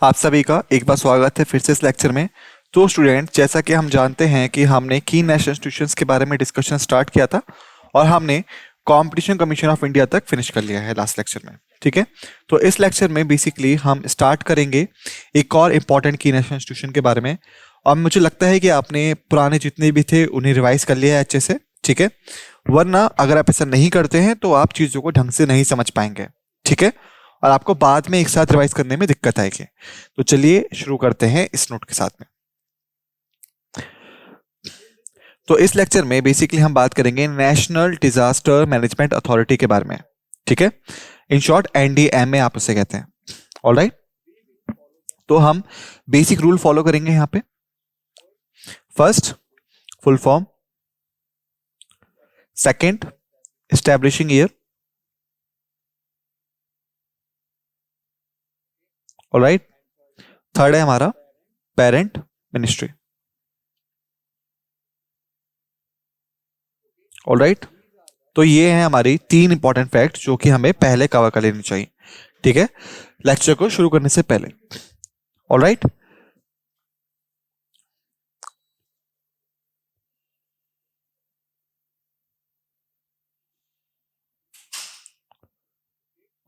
आप सभी का एक बार स्वागत है फिर से इस लेक्चर में। तो स्टूडेंट, जैसा कि हम जानते हैं कि हमने की नेशनल इंस्टीट्यूशंस के बारे में डिस्कशन स्टार्ट किया था और हमने कंपटीशन कमीशन ऑफ इंडिया तक फिनिश कर लिया है लास्ट लेक्चर में। ठीक है, तो इस लेक्चर में बेसिकली हम स्टार्ट करेंगे एक और इम्पॉर्टेंट की नेशनल इंस्टीट्यूशन के बारे में। और मुझे लगता है कि आपने पुराने जितने भी थे उन्हें रिवाइज कर लिया है अच्छे से। ठीक है, वरना अगर आप ऐसा नहीं करते हैं तो आप चीज़ों को ढंग से नहीं समझ पाएंगे। ठीक है, और आपको बाद में एक साथ रिवाइज करने में दिक्कत आएगी। तो चलिए शुरू करते हैं इस नोट के साथ में। तो इस लेक्चर में बेसिकली हम बात करेंगे नेशनल डिजास्टर मैनेजमेंट अथॉरिटी के बारे में। ठीक है, इन शॉर्ट एनडीएमए आप उसे कहते हैं। ऑलराइट, तो हम बेसिक रूल फॉलो करेंगे यहां पे। First, full form. Second, establishing year. Alright, third है हमारा पेरेंट मिनिस्ट्री। ऑलराइट, तो ये हैं हमारी तीन इंपॉर्टेंट फैक्ट जो कि हमें पहले कवर कर लेनी चाहिए। ठीक है, लेक्चर को शुरू करने से पहले। ऑलराइट,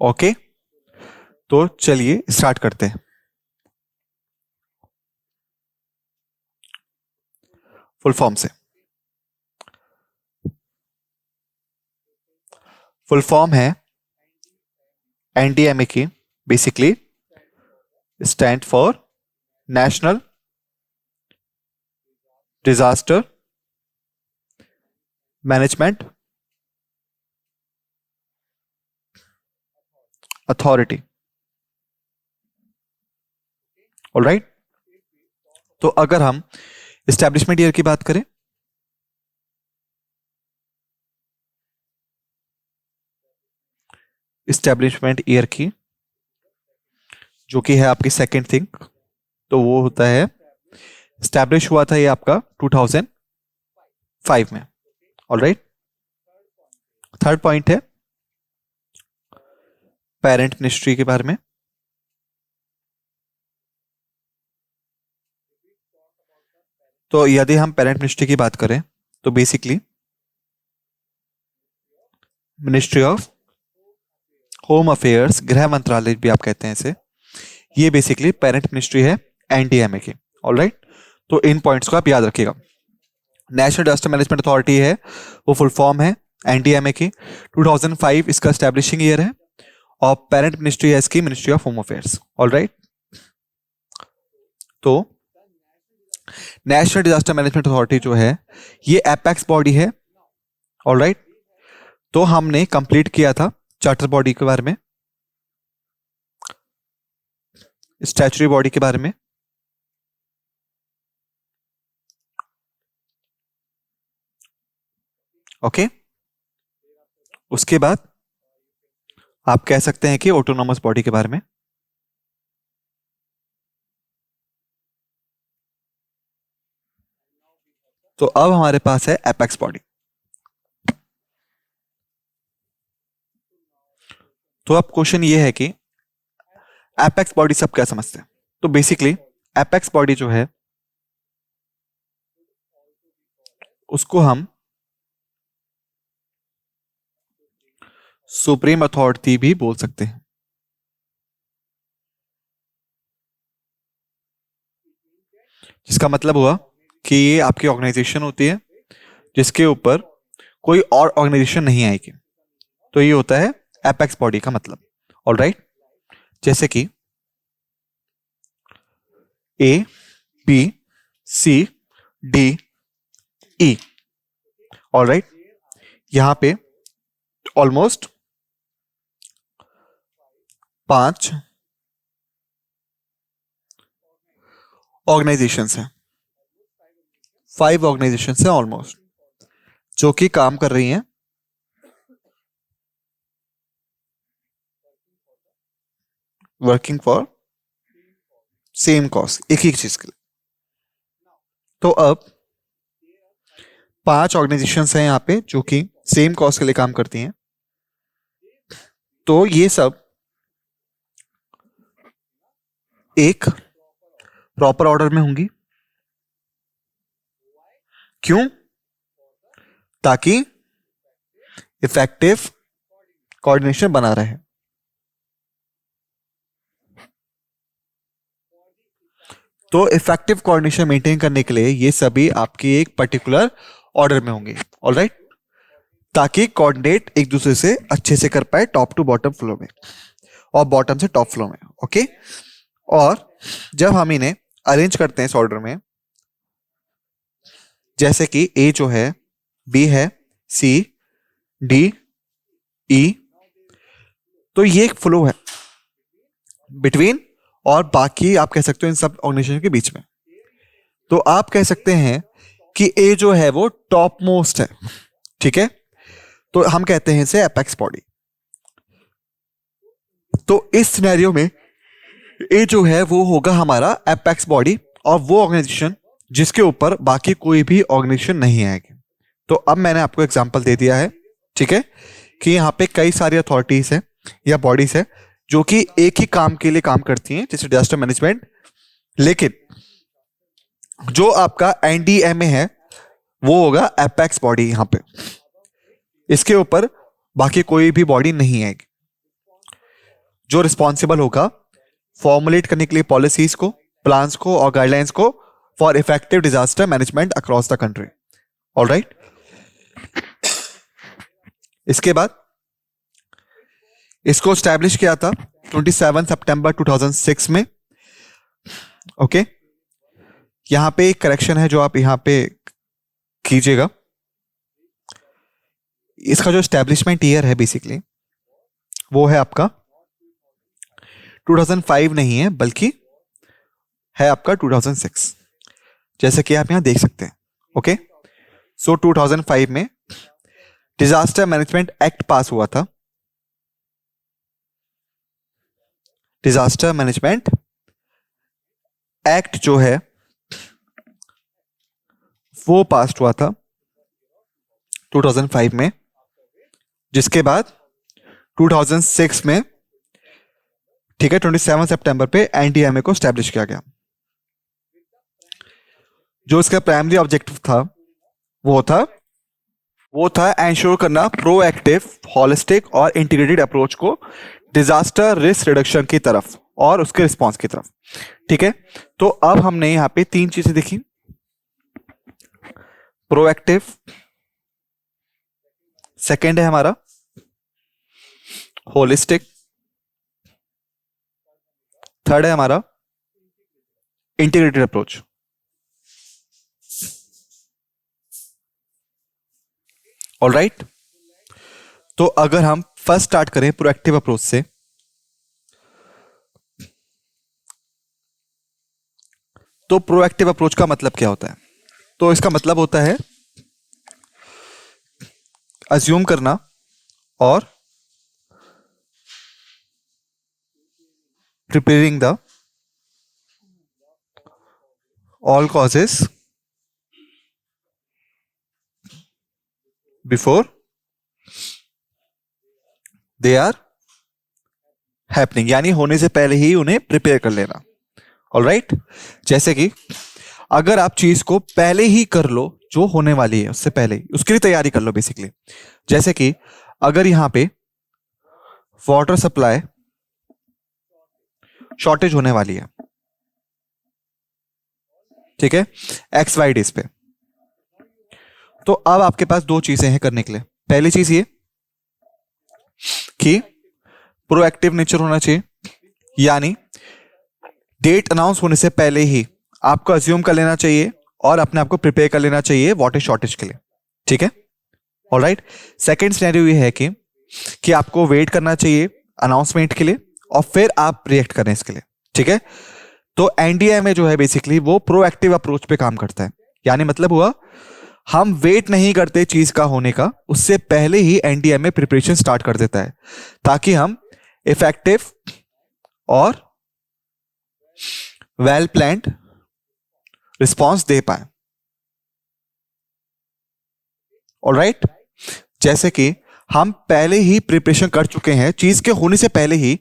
ओके, तो चलिए स्टार्ट करते हैं। फुल फॉर्म से। फुल फॉर्म है एनडीएमए की, basically stand for national disaster management authority. Alright, तो अगर हम एस्टैब्लिशमेंट ईयर की बात करें, एस्टैब्लिशमेंट ईयर की जो कि है आपकी सेकंड थिंग, तो वो होता है स्टैब्लिश हुआ था ये आपका 2005 में। ऑलराइट, थर्ड पॉइंट है पेरेंट मिनिस्ट्री के बारे में। तो यदि हम पेरेंट मिनिस्ट्री की बात करें तो basically ministry of home affairs, गृह मंत्रालय भी आप कहते हैं इसे, ये बेसिकली पेरेंट मिनिस्ट्री है एनडीएमए की। ऑलराइट, तो इन पॉइंट्स को आप याद रखिएगा। नेशनल डिजास्टर मैनेजमेंट अथॉरिटी है, वो फुल फॉर्म है एनडीएमए की। 2005 इसका स्टैब्लिशिंग ईयर है और पेरेंट मिनिस्ट्री है इसकी ministry of home affairs. Alright, तो नेशनल डिजास्टर मैनेजमेंट अथॉरिटी जो है ये एपेक्स बॉडी है। ऑलराइट, तो हमने कंप्लीट किया था चार्टर बॉडी के बारे में, स्टैचुटरी बॉडी के बारे में। ओके, उसके बाद आप कह सकते हैं कि ऑटोनॉमस बॉडी के बारे में। तो अब हमारे पास है एपेक्स बॉडी। तो अब क्वेश्चन ये है कि एपेक्स बॉडी सब क्या समझते हैं। तो बेसिकली एपेक्स बॉडी जो है उसको हम सुप्रीम अथॉरिटी भी बोल सकते हैं। जिसका मतलब हुआ कि ये आपकी ऑर्गेनाइजेशन होती है जिसके ऊपर कोई और ऑर्गेनाइजेशन नहीं आएगी, तो ये होता है एपेक्स बॉडी का मतलब। ऑलराइट, जैसे कि ए, बी, सी, डी, ई। ऑलराइट, यहां पे ऑलमोस्ट 5 ऑर्गेनाइजेशंस हैं, 5 ऑर्गेनाइजेशंस हैं ऑलमोस्ट, जो कि काम कर रही हैं वर्किंग फॉर सेम कॉज, एक ही चीज के लिए। तो अब 5 ऑर्गेनाइजेशंस हैं यहाँ पे जो कि सेम कॉज के लिए काम करती हैं। तो ये सब एक प्रॉपर ऑर्डर में होंगी। क्यों? ताकि इफेक्टिव कोऑर्डिनेशन बना रहे। तो इफेक्टिव कोऑर्डिनेशन मेंटेन करने के लिए ये सभी आपकी एक पर्टिकुलर ऑर्डर में होंगे, ऑलराइट, ताकि कोऑर्डिनेट एक दूसरे से अच्छे से कर पाए टॉप टू बॉटम फ्लो में और बॉटम से टॉप फ्लो में। ओके, और जब हम इन्हें अरेंज करते हैं इस ऑर्डर में, जैसे कि ए जो है, बी है, सी, डी, ई, तो ये एक फ्लो है बिटवीन और बाकी आप कह सकते हो इन सब ऑर्गेनाइजेशन के बीच में। तो आप कह सकते हैं कि ए जो है वो टॉप मोस्ट है, ठीक है, तो हम कहते हैं इसे एपेक्स बॉडी। तो इस सिनेरियो में ए जो है वो होगा हमारा एपेक्स बॉडी और वो ऑर्गेनाइजेशन जिसके ऊपर बाकी कोई भी ऑर्गेनाइजेशन नहीं आएगी। तो अब मैंने आपको एग्जांपल दे दिया है, ठीक है, कि यहाँ पे कई सारी अथॉरिटीज है या बॉडीज है जो कि एक ही काम के लिए काम करती हैं, जैसे डिजास्टर मैनेजमेंट, लेकिन जो आपका एनडीएमए है वो होगा एपेक्स बॉडी। यहां पे इसके ऊपर बाकी कोई भी बॉडी नहीं आएगी, जो रिस्पॉन्सिबल होगा फॉर्मुलेट करने के लिए पॉलिसीज को, प्लान्स को और गाइडलाइंस को for effective disaster management across the country. Alright, इसके बाद इसको स्टैब्लिश किया था 27 सितंबर 2006 में। ओके, यहां पे एक करेक्शन है जो आप यहां पे कीजिएगा। इसका जो स्टैब्लिशमेंट ईयर है बेसिकली वो है आपका 2005 नहीं है, बल्कि है आपका 2006, जैसे कि आप यहां देख सकते हैं। ओके, सो 2005 में डिजास्टर मैनेजमेंट एक्ट पास हुआ था। डिजास्टर मैनेजमेंट एक्ट जो है वो पास हुआ था 2005 में, जिसके बाद 2006 में, ठीक है, 27 सितंबर पे एनडीएमए को स्टैब्लिश किया गया। जो इसका प्राइमरी ऑब्जेक्टिव था वो था एंश्योर करना प्रोएक्टिव, हॉलिस्टिक और इंटीग्रेटेड अप्रोच को डिजास्टर रिस्क रिडक्शन की तरफ और उसके रिस्पांस की तरफ। ठीक है, तो अब हमने यहां पे तीन चीजें देखी, प्रोएक्टिव, सेकेंड है हमारा होलिस्टिक, थर्ड है हमारा इंटीग्रेटेड अप्रोच। ऑलराइट, तो अगर हम फर्स्ट स्टार्ट करें प्रोएक्टिव अप्रोच से, तो प्रोएक्टिव अप्रोच का मतलब क्या होता है? तो इसका मतलब होता है अज्यूम करना और preparing the all causes before they are happening, यानी होने से पहले ही उन्हें प्रिपेयर कर लेना। ऑलराइट, जैसे कि अगर आप चीज को पहले ही कर लो जो होने वाली है उससे पहले ही उसके लिए तैयारी कर लो बेसिकली। जैसे कि अगर यहां पे वाटर सप्लाई शॉर्टेज होने वाली है, ठीक है, एक्स वाई डेज पे, तो अब आपके पास दो चीजें हैं करने के लिए। पहली चीज ये कि प्रोएक्टिव नेचर होना चाहिए, यानी डेट अनाउंस होने से पहले ही आपको अज्यूम कर लेना चाहिए और अपने आप को प्रिपेयर कर लेना चाहिए वाटर शॉर्टेज के लिए। ठीक है, ऑलराइट। सेकंड सिनेरियो ये है कि आपको वेट करना चाहिए अनाउंसमेंट के लिए और फिर आप रिएक्ट करें इसके लिए। ठीक है, तो एनडीएमए जो है बेसिकली वो प्रोएक्टिव अप्रोच पे काम करता है, यानी मतलब हुआ हम वेट नहीं करते चीज का होने का, उससे पहले ही एनडीएमए प्रिपरेशन स्टार्ट कर देता है ताकि हम इफेक्टिव और वेल प्लान्ड रिस्पॉन्स दे पाए। ऑलराइट, जैसे कि हम पहले ही प्रिपरेशन कर चुके हैं चीज के होने से पहले ही,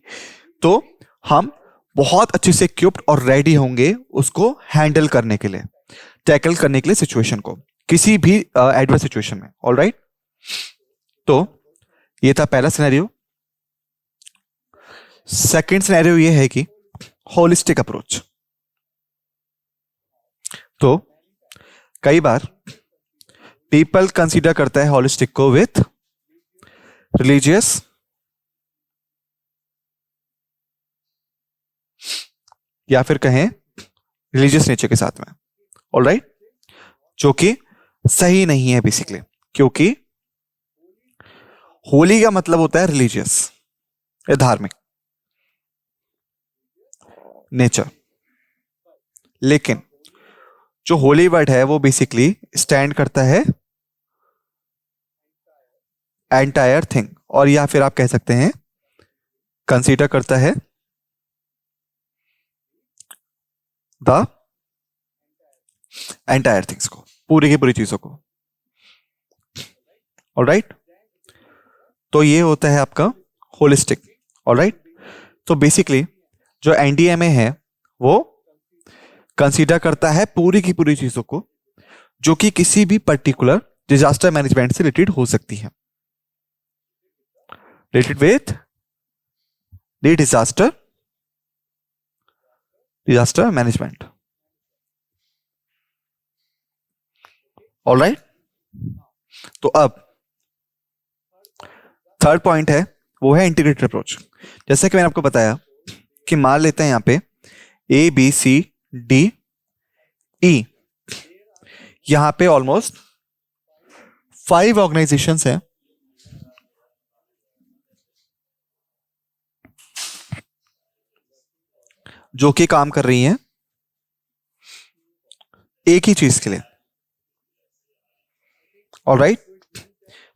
तो हम बहुत अच्छे से इक्विप्ड और रेडी होंगे उसको हैंडल करने के लिए, टैकल करने के लिए सिचुएशन को, किसी भी एडवर्स सिचुएशन में। ऑलराइट, तो ये था पहला सिनेरियो। सेकंड सिनेरियो ये है कि होलिस्टिक अप्रोच। तो कई बार पीपल कंसीडर करता है होलिस्टिक को विथ रिलीजियस या फिर कहें रिलीजियस नेचर के साथ में। ऑलराइट, जो कि सही नहीं है बेसिकली, क्योंकि होली का मतलब होता है रिलीजियस या धार्मिक नेचर, लेकिन जो होली वर्ड है वो बेसिकली स्टैंड करता है एंटायर थिंग, और या फिर आप कह सकते हैं कंसीडर करता है द एंटायर थिंग्स को, पूरी की पूरी चीजों को। ऑलराइट, तो ये होता है आपका होलिस्टिक। ऑलराइट, तो बेसिकली जो एनडीएमए है वो कंसीडर करता है पूरी की पूरी चीजों को जो कि किसी भी पर्टिकुलर डिजास्टर मैनेजमेंट से रिलेटेड हो सकती है, related with the disaster management. Alright, तो अब थर्ड पॉइंट है वो है इंटीग्रेटेड अप्रोच। जैसे कि मैंने आपको बताया कि मान लेते हैं यहां पे ABCDE, यहां पे ऑलमोस्ट 5 ऑर्गेनाइजेशंस हैं जो कि काम कर रही हैं एक ही चीज के लिए। ऑलराइट,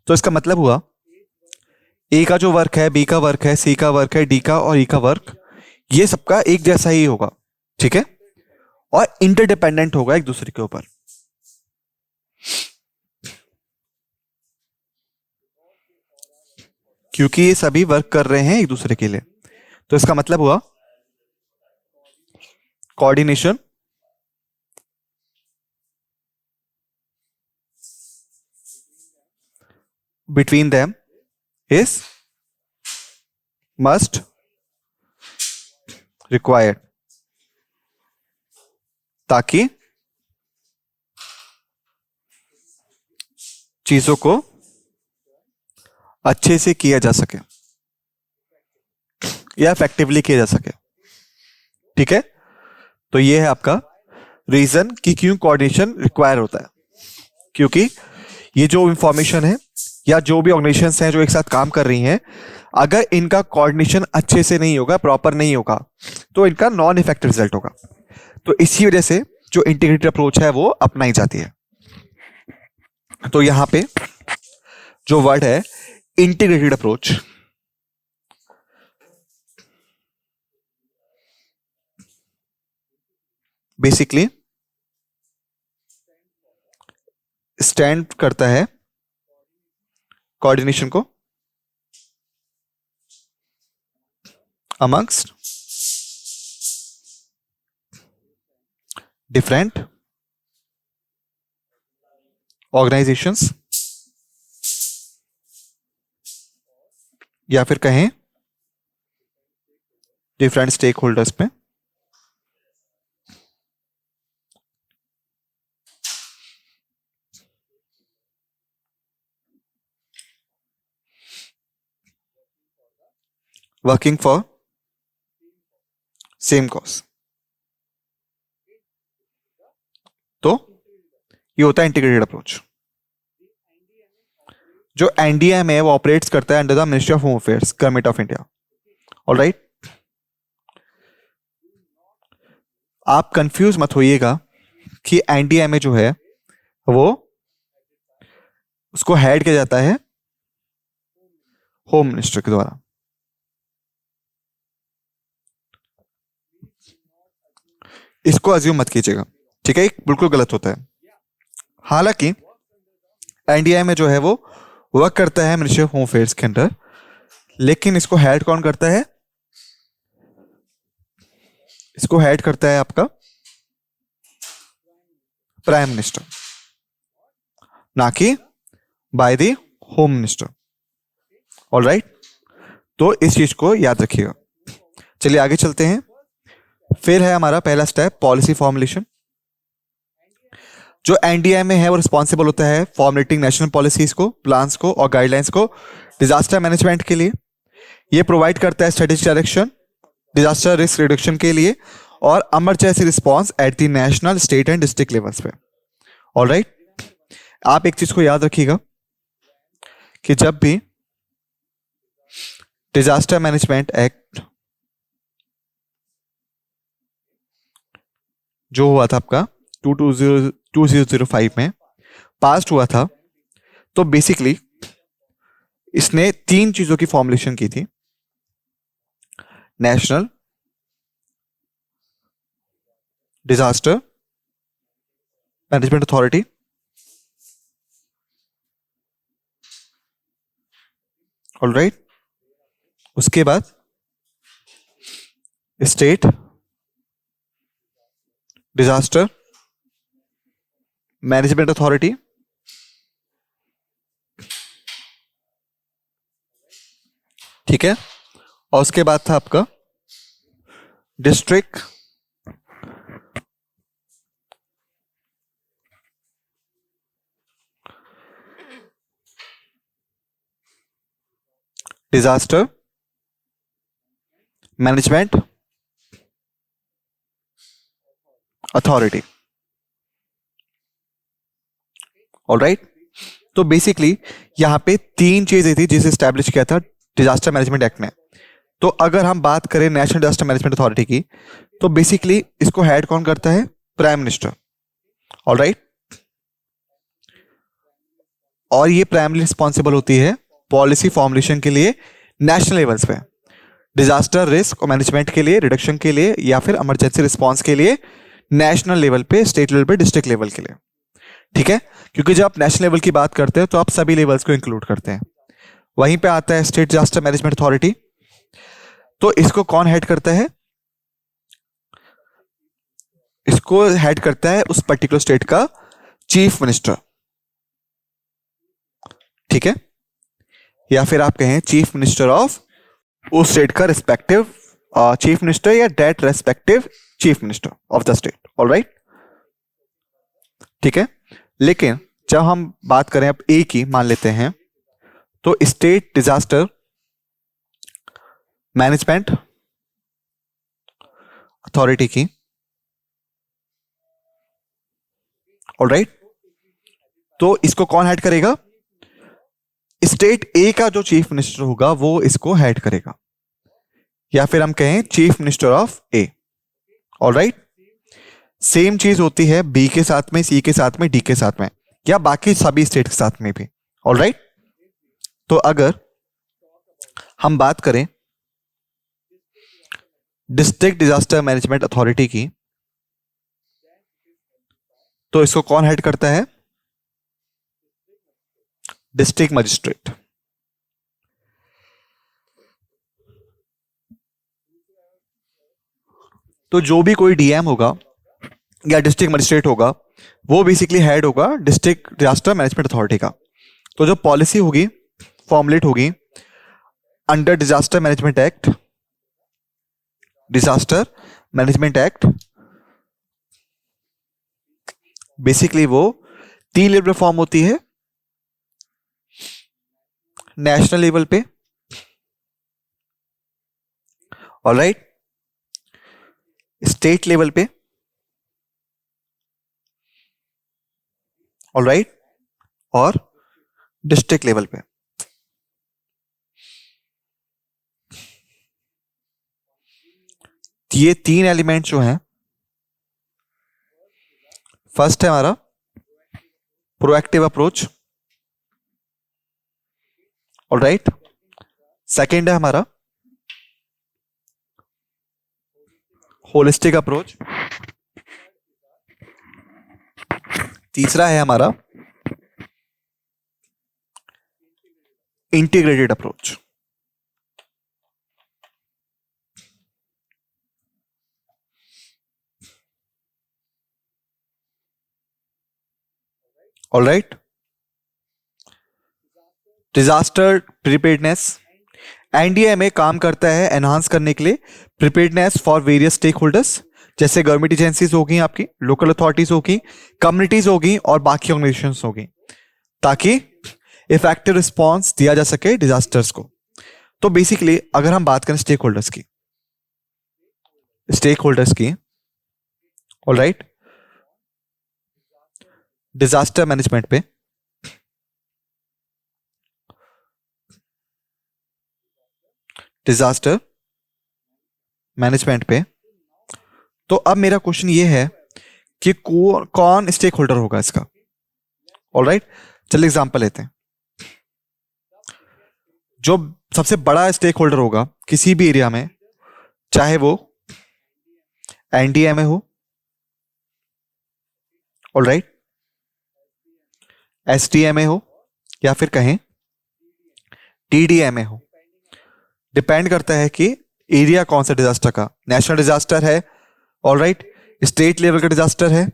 तो इसका मतलब हुआ ए का जो वर्क है, बी का वर्क है, सी का वर्क है, डी का और ई का वर्क, ये सबका एक जैसा ही होगा, ठीक है, और इंटरडिपेंडेंट होगा एक दूसरे के ऊपर। क्योंकि ये सभी वर्क कर रहे हैं एक दूसरे के लिए, तो इसका मतलब हुआ coordination between them is must required, ताकि चीजों को अच्छे से किया जा सके या इफेक्टिवली किया जा सके। ठीक है, तो ये है आपका रीजन कि क्यों कोऑर्डिनेशन रिक्वायर होता है, क्योंकि ये जो इंफॉर्मेशन है या जो भी ऑर्गेनाइजेशंस हैं जो एक साथ काम कर रही हैं, अगर इनका कोऑर्डिनेशन अच्छे से नहीं होगा, प्रॉपर नहीं होगा, तो इनका नॉन इफेक्टिव रिजल्ट होगा। तो इसी वजह से जो इंटीग्रेटेड अप्रोच है वो अपनाई जाती है। तो यहां पे जो वर्ड है इंटीग्रेटेड अप्रोच, बेसिकली स्टैंड करता है कोऑर्डिनेशन को अमंगस्ट डिफरेंट ऑर्गेनाइजेशंस, या फिर कहें डिफरेंट स्टेक होल्डर्स पे वर्किंग फॉर सेम कॉज। तो ये होता है इंटीग्रेटेड अप्रोच। जो एनडीएम है वो ऑपरेट्स करता है under the ministry of home affairs, government of India. Alright, आप कंफ्यूज मत होइएगा कि एनडीएमए जो है वो उसको हेड किया जाता है होम मिनिस्टर के द्वारा। इसको अज्यूम मत कीजिएगा, ठीक है, बिल्कुल गलत होता है। हालांकि एनडीएमए जो है वो वर्क करता है मिनिस्ट्री ऑफ होम अफेयर्स के अंडर, लेकिन इसको हेड कौन करता है? इसको हेड करता है आपका प्राइम मिनिस्टर, ना कि by the home minister. Alright, तो इस चीज को याद रखिएगा। चलिए आगे चलते हैं। फिर है हमारा पहला स्टेप पॉलिसी फॉर्मुलेशन। जो एनडीआई में है वो रिस्पॉन्सिबल होता है फॉर्मुलेटिंग नेशनल पॉलिसीज को, प्लान्स को और गाइडलाइंस को डिजास्टर मैनेजमेंट के लिए। ये प्रोवाइड करता है strategic direction disaster risk reduction के लिए और emergency response at the national, state and district levels पे। ऑलराइट, आप एक चीज को याद रखिएगा कि जब भी डिजास्टर मैनेजमेंट एक्ट जो हुआ था आपका 2005 में पास हुआ था, तो बेसिकली इसने तीन चीजों की फॉर्मुलेशन की थी। National disaster management authority, alright, उसके बाद स्टेट डिजास्टर मैनेजमेंट अथॉरिटी, ठीक है, और उसके बाद था आपका district disaster management authority. Alright, तो बेसिकली यहां पे तीन चीजें थी जिसे स्टैब्लिश किया था डिजास्टर मैनेजमेंट एक्ट में। तो अगर हम बात करें नेशनल डिजास्टर मैनेजमेंट अथॉरिटी की, तो बेसिकली इसको हेड कौन करता है? Prime minister. ऑलराइट, और ये प्राइमली रिस्पॉन्सिबल होती है पॉलिसी फॉर्मुलेशन के लिए नेशनल लेवल्स पे, डिजास्टर रिस्क और मैनेजमेंट के लिए, रिडक्शन के लिए, या फिर इमरजेंसी रिस्पॉन्स के लिए नेशनल लेवल पे, स्टेट लेवल पे, डिस्ट्रिक्ट लेवल के लिए। ठीक है, क्योंकि जब आप नेशनल लेवल की बात करते हैं तो आप सभी लेवल्स को इंक्लूड करते हैं। वहीं पे आता है स्टेट डिजास्टर मैनेजमेंट अथॉरिटी। तो इसको कौन हेड करता है? इसको हेड करता है उस पर्टिकुलर स्टेट का चीफ मिनिस्टर। ठीक है, या फिर आप कहें चीफ मिनिस्टर ऑफ उस स्टेट का रिस्पेक्टिव चीफ मिनिस्टर, या that respective chief minister of the state. Alright, ठीक है, लेकिन जब हम बात करें अब ए की, मान लेते हैं, तो स्टेट डिजास्टर मैनेजमेंट अथॉरिटी की, ऑलराइट, तो इसको कौन हेड करेगा? स्टेट ए का जो चीफ मिनिस्टर होगा वो इसको हेड करेगा, या फिर हम कहें chief minister of A. Alright, same चीज होती है बी के साथ में, सी के साथ में, डी के साथ में, या बाकी सभी स्टेट के साथ में भी। ऑलराइट, तो अगर हम बात करें डिस्ट्रिक्ट डिजास्टर मैनेजमेंट अथॉरिटी की, तो इसको कौन हेड करता है? District magistrate. तो जो भी कोई डीएम होगा या डिस्ट्रिक्ट मजिस्ट्रेट होगा वो बेसिकली हेड होगा डिस्ट्रिक्ट डिजास्टर मैनेजमेंट अथॉरिटी का। तो जो पॉलिसी होगी फॉर्मुलेट होगी under disaster management act, disaster management act, basically वो तीन लेवल पे फॉर्म होती है। नेशनल लेवल पे, ऑलराइट, स्टेट लेवल पे, ऑलराइट, और डिस्ट्रिक्ट लेवल पे। ये तीन एलिमेंट जो हैं, फर्स्ट है हमारा प्रोएक्टिव अप्रोच, ऑलराइट, सेकंड है हमारा होलिस्टिक अप्रोच, तीसरा है हमारा integrated approach. All right. Disaster preparedness, NDA में काम करता है एनहांस करने के लिए preparedness for various stakeholders, जैसे गवर्नमेंट एजेंसीज होगी, आपकी लोकल अथॉरिटीज होगी, कम्युनिटीज होगी और बाकी ऑर्गेनाइजेशंस होगी, ताकि इफेक्टिव रिस्पॉन्स दिया जा सके डिजास्टर्स को। तो बेसिकली अगर हम बात करें स्टेक होल्डर्स की, ऑल राइट, डिजास्टर मैनेजमेंट पे, डिजास्टर मैनेजमेंट पे, तो अब मेरा क्वेश्चन ये है कि कौन स्टेक होल्डर होगा इसका। ऑल राइट, चलिए एग्जांपल लेते हैं। जो सबसे बड़ा स्टेक होल्डर होगा किसी भी एरिया में, चाहे वो एनडीए में हो, ऑल राइट, एसडीए में हो, या फिर कहें टीडीए में हो, डिपेंड करता है कि एरिया कौन सा डिजास्टर का, नेशनल डिजास्टर है, ऑल राइट, स्टेट लेवल का डिजास्टर है,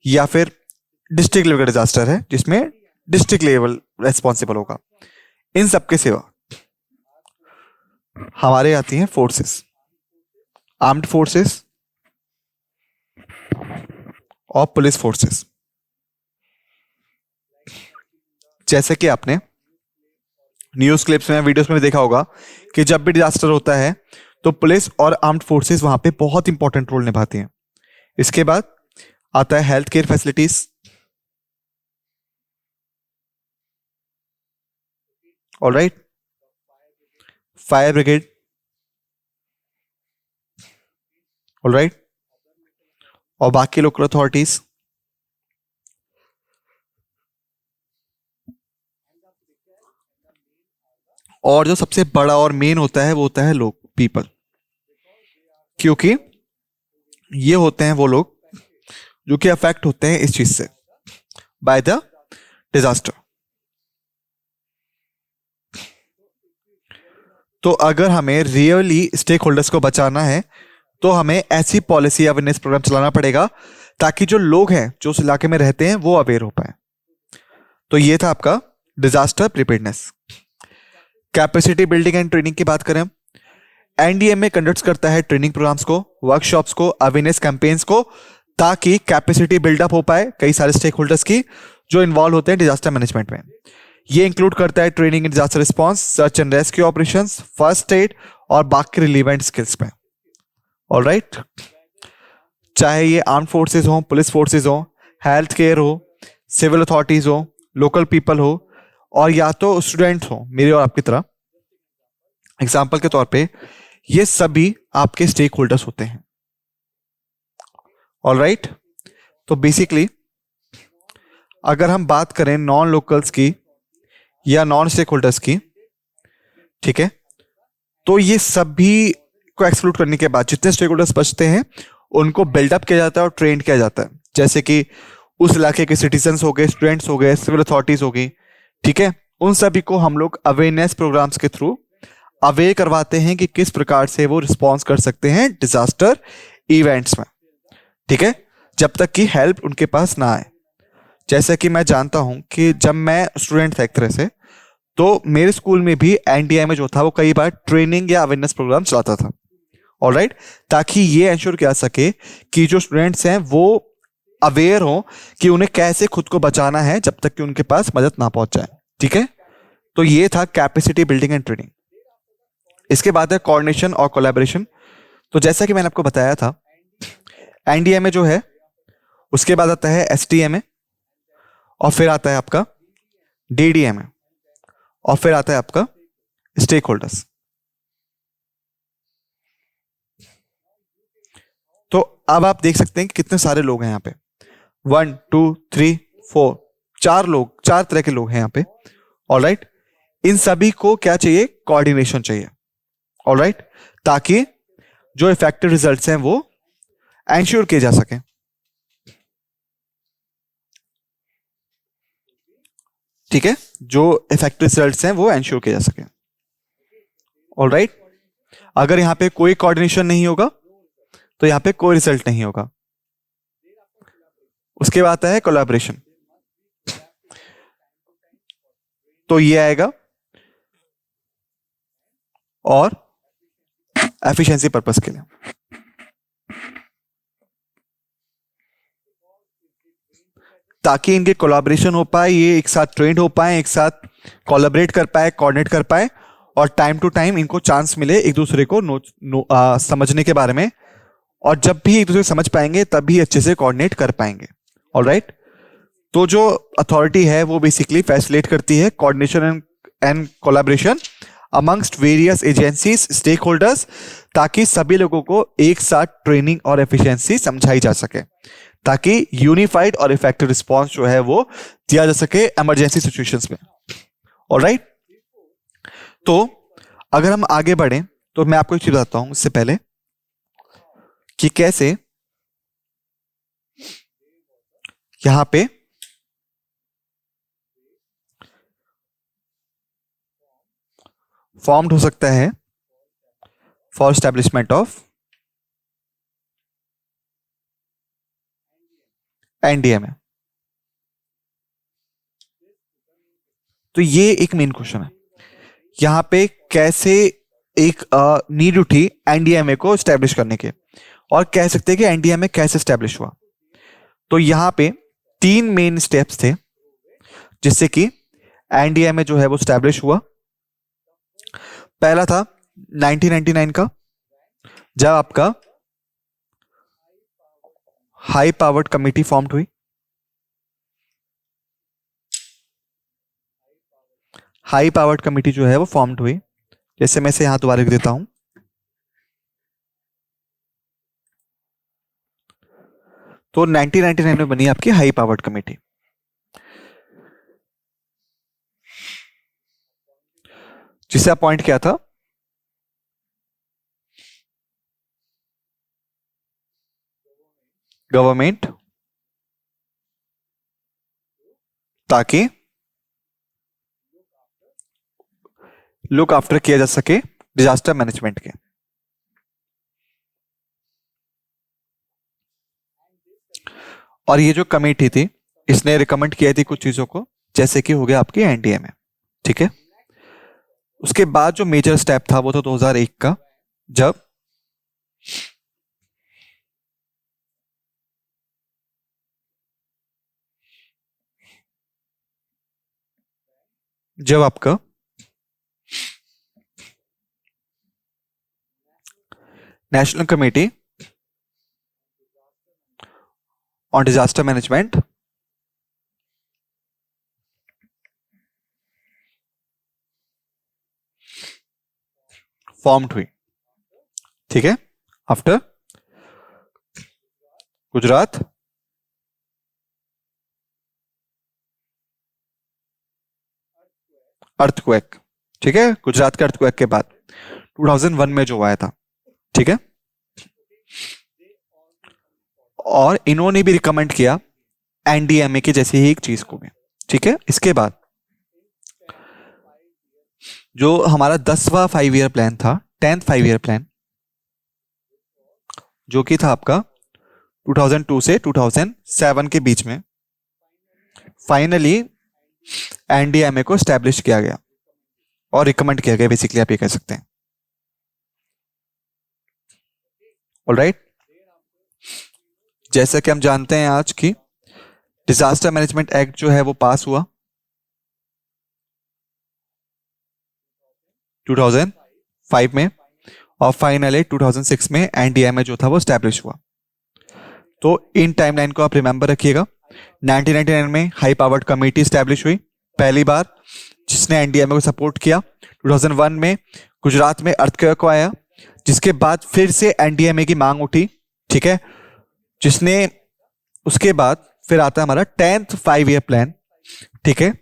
या फिर डिस्ट्रिक्ट लेवल का डिजास्टर है जिसमें डिस्ट्रिक्ट लेवल रेस्पॉन्सिबल होगा। इन सबके सिवा हमारे आती हैं फोर्सेस, आर्म्ड फोर्सेस और पुलिस फोर्सेस। जैसे कि आपने न्यूज क्लिप्स में, वीडियोस में भी देखा होगा कि जब भी डिजास्टर होता है तो पुलिस और आर्म्ड फोर्सेस वहां पे बहुत इंपॉर्टेंट रोल निभाती हैं। इसके बाद आता है health care facilities, all right, fire brigade, all right, और बाकी लोकल अथॉरिटीज। और जो सबसे बड़ा और मेन होता है वो होता है लोग, पीपल, क्योंकि ये होते हैं वो लोग जो कि अफेक्ट होते हैं इस चीज से, बाय द डिजास्टर। तो अगर हमें रियली स्टेक होल्डर्स को बचाना है तो हमें ऐसी पॉलिसी अवेयरनेस प्रोग्राम चलाना पड़ेगा ताकि जो लोग हैं जो उस इलाके में रहते हैं वो अवेयर हो पाए। तो ये था आपका disaster preparedness. Capacity building and training की बात करें, एनडीएमए कंडक्ट करता है ट्रेनिंग प्रोग्राम्स को, वर्कशॉप्स को, अवेयरनेस कैंपेन्स को, ताकि कैपेसिटी बिल्डअप हो पाए कई सारे स्टेक होल्डर्स की जो इन्वॉल्व होते हैं डिजास्टर मैनेजमेंट में। ये इंक्लूड करता है training in disaster response, search and rescue operations, first aid और बाकी रिलेवेंट स्किल्स में, ऑल राइट। चाहे ये आर्म फोर्सेज हो, पुलिस फोर्सेज हो, हेल्थ केयर हो, सिविल अथॉरिटीज हो, लोकल पीपल हो, और या तो स्टूडेंट हो मेरे और आपकी तरह। एग्जाम्पल के तौर पे ये सभी आपके स्टेक होल्डर्स होते हैं, ऑल राइट। तो बेसिकली अगर हम बात करें नॉन लोकल्स की या नॉन स्टेक होल्डर्स की, ठीक है, तो ये सभी को एक्सक्लूड करने के बाद जितने स्टेक होल्डर्स बचते हैं उनको बिल्डअप किया जाता है और ट्रेन किया जाता है, जैसे कि उस इलाके के सिटीजन्स हो गए, स्टूडेंट्स हो गए, सिविल अथॉरिटीज हो गई, ठीक है। उन सभी को हम लोग अवेयरनेस प्रोग्राम्स के थ्रू अवेयर करवाते हैं कि किस प्रकार से वो रिस्पॉन्स कर सकते हैं डिजास्टर इवेंट्स में, ठीक है, जब तक कि हेल्प उनके पास ना आए। जैसे कि मैं जानता हूं कि जब मैं स्टूडेंट था एक तरह से, तो मेरे स्कूल में भी एनडीए में जो था वो कई बार ट्रेनिंग या अवेयरनेस प्रोग्राम चलाता था, ऑल राइट, ताकि ये इंश्योर किया सके कि जो स्टूडेंट्स हैं वो अवेयर हो कि उन्हें कैसे खुद को बचाना है जब तक कि उनके पास मदद ना पहुंच जाए, ठीक है। तो ये था कैपेसिटी बिल्डिंग एंड ट्रेनिंग। इसके बाद है कोऑर्डिनेशन और कोलैबोरेशन। तो जैसा कि मैंने आपको बताया था, एनडीए में जो है उसके बाद आता है एसडीएमए, और फिर आता है आपका डीडीएमए, और फिर आता है आपका स्टेक होल्डर्स। तो अब आप देख सकते हैं कि कितने सारे लोग हैं यहाँ पे, 1 2 3 4, 4 लोग, 4 तरह के लोग हैं यहाँ पे, ऑल राइट। इन सभी को क्या चाहिए, कोऑर्डिनेशन चाहिए, ऑल राइट, ताकि जो इफेक्टिव रिजल्ट्स हैं वो एंश्योर किए जा सके, ठीक है, जो इफेक्टिव रिजल्ट्स हैं वो एंश्योर किए जा सके, ऑल राइट। अगर यहां पे कोई कोऑर्डिनेशन नहीं होगा तो यहां पे कोई रिजल्ट नहीं होगा। उसके बाद आता है कोलैबोरेशन। तो ये आएगा, और एफिशिएंसी पर्पस के लिए। ताकि इनके कोलैबोरेशन हो पाए, ये एक साथ ट्रेंड हो पाए, एक साथ कोलैबोरेट कर पाए, कोऑर्डिनेट कर पाए, और टाइम टू टाइम इनको चांस मिले एक दूसरे को समझने के बारे में, और जब भी एक दूसरे को समझ पाएंगे तब भी अच्छे से कोऑर्डिनेट कर पाएंगे। ऑलराइट, तो जो अथॉरिटी है वो बेसिकली फैसिलिटेट करती है coordination and collaboration amongst various agencies stakeholders, ताकि सभी लोगों को एक साथ ट्रेनिंग और एफिशिएंसी समझाई जा सके, ताकि यूनिफाइड और इफेक्टिव रिस्पांस जो है वो दिया जा सके इमरजेंसी सिचुएशंस में। ऑलराइट, तो अगर हम आगे बढ़े तो मैं आपको एक चीज बताता हूं इससे पहले कि कैसे यहां पे फॉर्म्ड हो सकता है फॉर एस्टेब्लिशमेंट ऑफ एनडीएमए। तो ये एक मेन क्वेश्चन है, यहां पे कैसे एक नीड उठी एनडीएमए को एस्टेब्लिश करने के, और कह सकते हैं कि एनडीएमए कैसे एस्टेब्लिश हुआ। तो यहां पे 3 मेन स्टेप्स थे जिससे कि एनडीएमए जो है वो एस्टेब्लिश हुआ। पहला था 1999 का, जब आपका हाई पावर्ड कमिटी फॉर्म हुई। हाई पावर्ड कमिटी जो है वो फॉर्म्ड हुई, जैसे मैं इसे यहां दोबारा लिख देता हूं। तो 1999 में बनी आपकी हाई पावर्ड कमेटी, जिसे अपॉइंट किया था गवर्नमेंट, ताकि लुक आफ्टर किया जा सके डिजास्टर मैनेजमेंट के। और ये जो कमेटी थी इसने रिकमेंड किया थी कुछ चीजों को, जैसे कि हो गया आपकी एनडीएमए। ठीक है, उसके बाद जो मेजर स्टेप था वो था 2001 का, जब आपका national committee on disaster management formed हुई। ठीक है, आफ्टर गुजरात अर्थक्वेक। ठीक है, गुजरात के अर्थक्वेक के बाद 2001 में जो आया था। ठीक है, और इन्होंने भी रिकमेंड किया एनडीएमए के जैसी ही एक चीज को भी। ठीक है, इसके बाद जो हमारा 10वां 5 ईयर प्लान था, 10th 5 ईयर प्लान, जो कि था आपका 2002 से 2007 के बीच में, फाइनली एनडीएमए को स्टैब्लिश किया गया और रिकमेंड किया गया, बेसिकली आप ये कह सकते हैं। ऑलराइट, जैसा कि हम जानते हैं आज की डिजास्टर मैनेजमेंट एक्ट जो है वो पास हुआ 2005 में, और फाइनली 2006 में एनडीएमए जो था वो स्टैब्लिश हुआ। तो इन टाइमलाइन को आप रिमेंबर रखिएगा। 1999 में हाई पावर्ड कमेटी स्टैब्लिश हुई पहली बार, जिसने एनडीएमए को सपोर्ट किया। 2001 में गुजरात में अर्थक्वेक को आया, जिसके बाद फिर से एनडीएमए की मांग उठी। ठीक है, जिसने उसके बाद फिर आता है हमारा 10th 5 ईयर प्लान। ठीक है,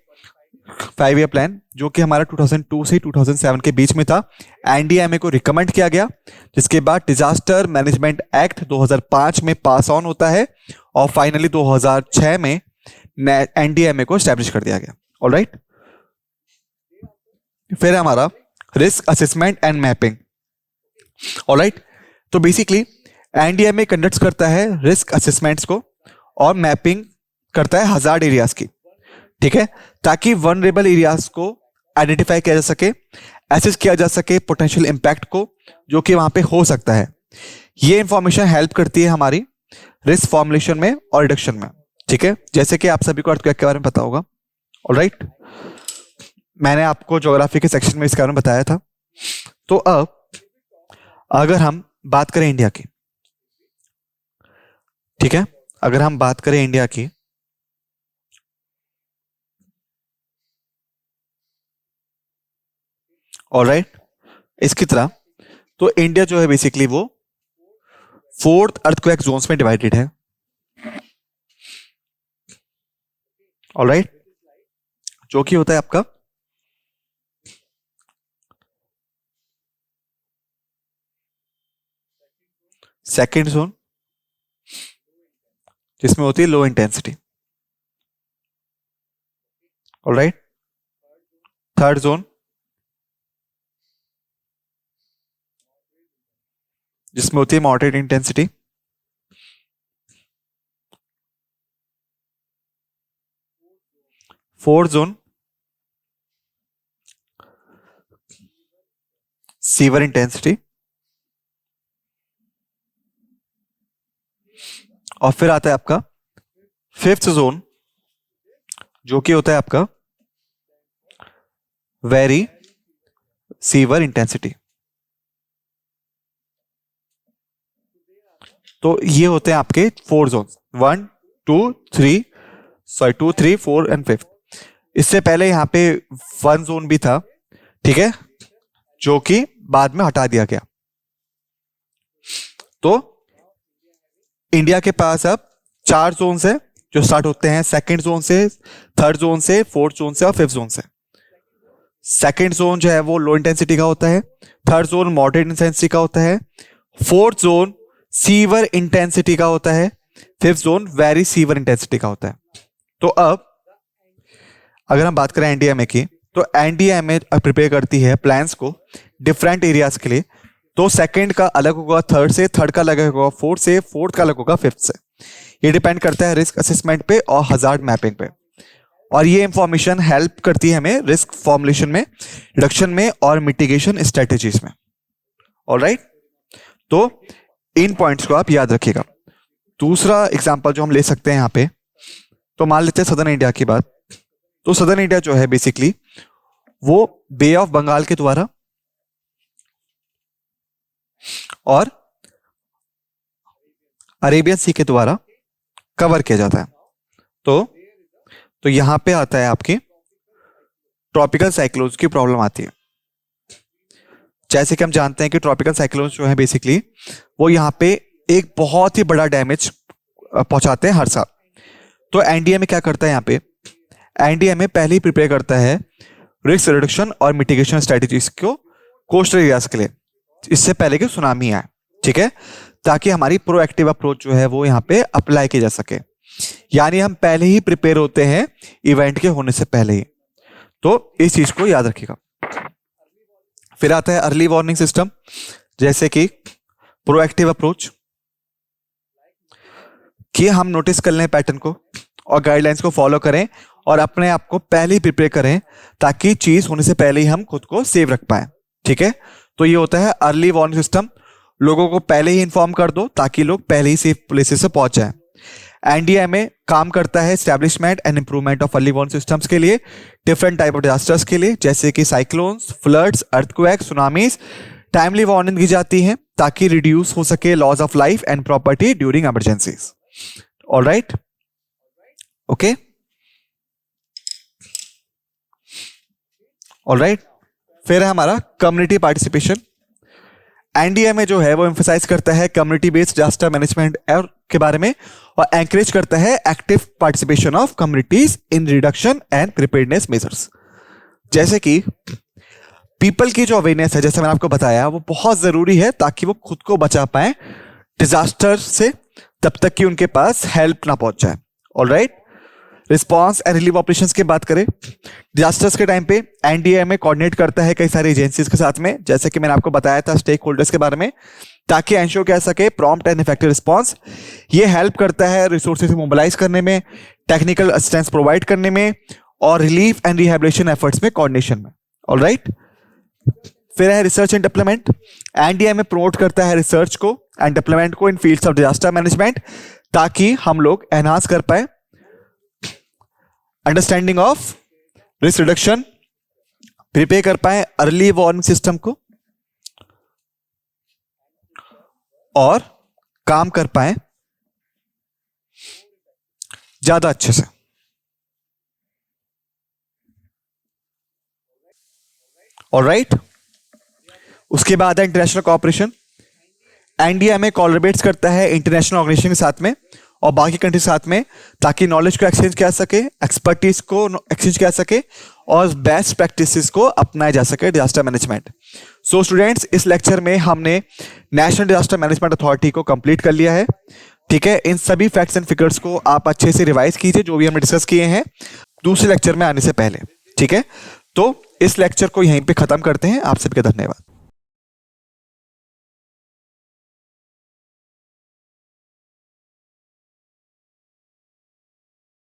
5 ईयर प्लान जो कि हमारा 2002 से 2007 के बीच में था, एनडीएमए को रिकमेंड किया गया, जिसके बाद डिजास्टर मैनेजमेंट एक्ट 2005 में पास ऑन होता है, और फाइनली 2006 में एनडीएमए को एस्टैब्लिश कर दिया गया। ऑलराइट, फिर हमारा risk assessment and mapping. Alright, तो बेसिकली एनडीएमए कंडक्ट करता है रिस्क असेसमेंट्स को और मैपिंग करता है हजार्ड एरियाज की। ठीक है, ताकि वनरेबल एरियाज को आइडेंटिफाई किया जा सके, एसेस किया जा सके पोटेंशियल इंपैक्ट को जो कि वहां पे हो सकता है। ये इंफॉर्मेशन हेल्प करती है हमारी रिस्क फॉर्मुलेशन में और रिडक्शन में। ठीक है, जैसे कि आप सभी को अर्थक्वेक के बारे में पता होगा। ऑलराइट, मैंने आपको ज्योग्राफी के सेक्शन में इसके बारे में बताया था। तो अब अगर हम बात करें इंडिया की, ठीक है, अगर हम बात करें इंडिया की, ऑलराइट, इसकी तरह तो इंडिया जो है बेसिकली वो 4th अर्थक्वेक जोन्स में डिवाइडेड है। ऑलराइट, जो कि होता है आपका सेकेंड जोन, जिसमें होती है low intensity. Alright, third zone जिसमें होती है moderate intensity. Fourth zone sewer intensity. और फिर आता है आपका फिफ्थ जोन जो कि होता है आपका वेरी सीवर इंटेंसिटी। तो ये होते हैं आपके 4 जोन, 1 2 3 सॉरी 2 3 4 एंड 5। इससे पहले यहां पे 1 जोन भी था, ठीक है, जो कि बाद में हटा दिया गया। तो इंडिया के पास अब 4 जोन है जो स्टार्ट होते हैं सेकंड जोन से, थर्ड जोन से, फोर्थ जोन से और फिफ्थ जोन से। सेकंड जोन जो है वो लो इंटेंसिटी का होता है, थर्ड जोन मॉडरेट इंटेंसिटी का होता है, फोर्थ जोन सीवर इंटेंसिटी का होता है, fifth zone very sewer intensity का होता है। तो अब अगर हम बात करें एनडीएमए की, तो एनडीएमए प्रिपेयर करती है प्लान्स को डिफरेंट एरियाज के लिए। तो सेकंड का अलग होगा थर्ड से, थर्ड का अलग होगा फोर्थ से, फोर्थ का अलग होगा फिफ्थ से। ये डिपेंड करता है रिस्क असेसमेंट पे और हजार्ड मैपिंग पे। और ये इंफॉर्मेशन हेल्प करती है हमें रिस्क फॉर्मुलेशन में, रिडक्शन में और मिटिगेशन स्ट्रेटेजीज में। ऑलराइट, तो इन पॉइंट्स को आप याद रखिएगा। दूसरा एग्जांपल जो हम ले सकते हैं यहां पे, तो मान लेते हैं सदर्न इंडिया की बात। तो सदर्न इंडिया जो है बेसिकली वो बे ऑफ बंगाल के द्वारा और अरेबियन सी के द्वारा कवर किया जाता है। तो यहां पे आता है आपकी ट्रॉपिकल साइक्लोन्स की प्रॉब्लम आती है। जैसे कि हम जानते हैं कि ट्रॉपिकल साइक्लोन्स जो है बेसिकली वो यहां पे एक बहुत ही बड़ा डैमेज पहुंचाते हैं हर साल। तो एनडीएमए क्या करता है, यहां पे एनडीएमए पहले ही प्रिपेयर करता है रिस्क रिडक्शन और मिटिगेशन स्ट्रेटेजीज को कोस्टल एरियाज के लिए, इससे पहले कि सुनामी आए, ठीक है, ताकि हमारी प्रोएक्टिव अप्रोच जो है वो यहाँ पे अप्लाई की जा सके। यानी हम पहले ही प्रिपेयर होते हैं इवेंट के होने से पहले ही। तो इस चीज को याद रखिएगा। फिर आता है अर्ली वार्निंग सिस्टम, जैसे कि प्रोएक्टिव अप्रोच, कि हम नोटिस कर लें पैटर्न को और गाइडलाइंस को फॉलो करें और अपने आप को पहले ही प्रिपेयर करें ताकि चीज होने से पहले ही हम खुद को सेव रख पाए। ठीक है, तो ये होता है अर्ली वार्निंग सिस्टम। लोगों को पहले ही इन्फॉर्म कर दो ताकि लोग पहले ही सेफ प्लेसेस से पहुंच जाएं। एनडीएमए काम करता है establishment and improvement of early warning systems के लिए, डिफरेंट टाइप ऑफ डिजास्टर्स के लिए, जैसे कि cyclones, floods, earthquake, tsunamis. Timely warning दी जाती है ताकि रिड्यूस हो सके loss of life and property during emergencies. Alright, okay, alright. फिर है हमारा कम्युनिटी पार्टिसिपेशन। एनडीएमए जो है वो एम्फसाइज करता है कम्युनिटी बेस्ड डिजास्टर मैनेजमेंट के बारे में और एनकरेज करता है active participation of communities in reduction and preparedness measures. जैसे कि पीपल की जो अवेयरनेस है, जैसे मैंने आपको बताया, वो बहुत जरूरी है ताकि वो खुद को बचा पाए डिजास्टर से तब तक कि उनके पास हेल्प ना पहुंच जाए। Alright, response and relief operations की बात करें, डिजास्टर्स के टाइम पे एनडीएमए कोऑर्डिनेट करता है कई सारी एजेंसीज के साथ में, जैसे कि मैंने आपको बताया था स्टेक होल्डर्स के बारे में, ताकि एंश्योर किया सके प्रॉम्प्ट एंड इफेक्टिव रिस्पांस। ये हेल्प करता है रिसोर्सेज मोबिलाइज करने में, टेक्निकल असिस्टेंस प्रोवाइड करने में और रिलीफ एंड रिहेबिलिटेशन एफर्ट्स में कोऑर्डिनेशन में। ऑलराइट, फिर है research and development. NDMA promote करता है रिसर्च को एंड डेवलपमेंट को इन फील्ड्स ऑफ डिजास्टर मैनेजमेंट, ताकि हम लोग एनहांस कर पाए understanding of risk reduction, prepare कर पाए अर्ली वार्निंग सिस्टम को, और काम कर पाए ज्यादा अच्छे से। ऑलराइट, उसके बाद है इंटरनेशनल कोऑपरेशन। एनडीएमए कोलैबोरेट्स करता है इंटरनेशनल ऑर्गेनाइजेशन के साथ में और बाकी कंट्री के साथ में, ताकि नॉलेज को एक्सचेंज किया सके, एक्सपर्टीज को एक्सचेंज किया सके और बेस्ट प्रैक्टिसेस को अपनाया जा सके डिजास्टर मैनेजमेंट। सो स्टूडेंट्स, इस लेक्चर में हमने नेशनल डिजास्टर मैनेजमेंट अथॉरिटी को कंप्लीट कर लिया है। ठीक है, इन सभी फैक्ट्स एंड फिगर्स को आप अच्छे से रिवाइज कीजिए जो भी हमने डिस्कस किए हैं दूसरे लेक्चर में आने से पहले। ठीक है, तो इस लेक्चर को यहीं पे खत्म करते हैं। आप सबका धन्यवाद।